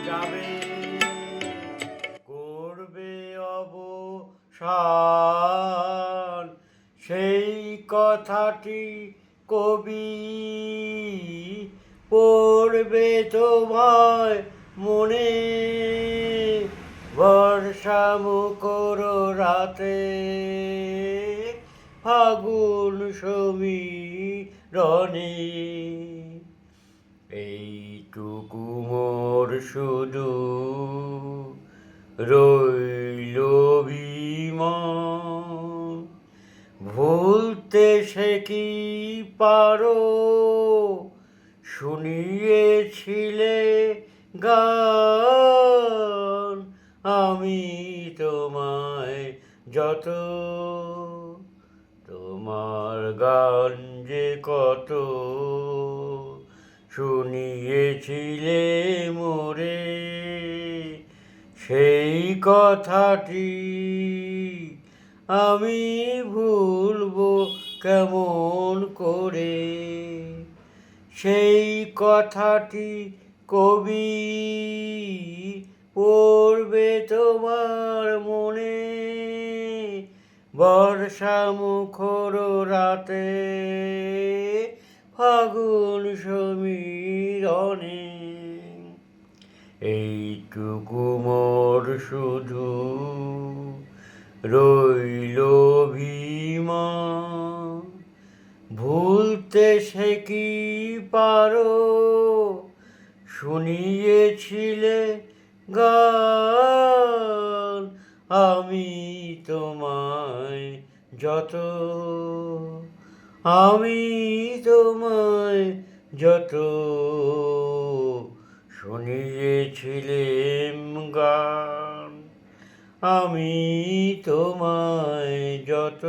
যাবে, করবে অবসান, সেই কথাটি কবি পড়বে তোমায় মনে, বর্ষা মুখর রাতে, ফাগুন সমীরণে। এইটুকু মোর শুধু রইল অভিমান, ভুলতে সে কি পারো, শুনিয়েছিলে গান, আমি তোমায় যত, তোমার গান যে কত শুনিয়েছিলে মোরে, সেই কথাটি আমি ভুলবো কেমন করে, সেই কথাটি কবি পড়বে তোমার মনে, বর্ষা মুখর রাতে, ফাগুন সমীরণে। এইটুকু মোর শুধু রইল অভিমান, ভুলতে সে কি পারো, শুনিয়েছিলে গান, আমি তোমায় যত, আমি তোমায় যত শুনিয়েছিলেম গান, আমি তোমায় যত।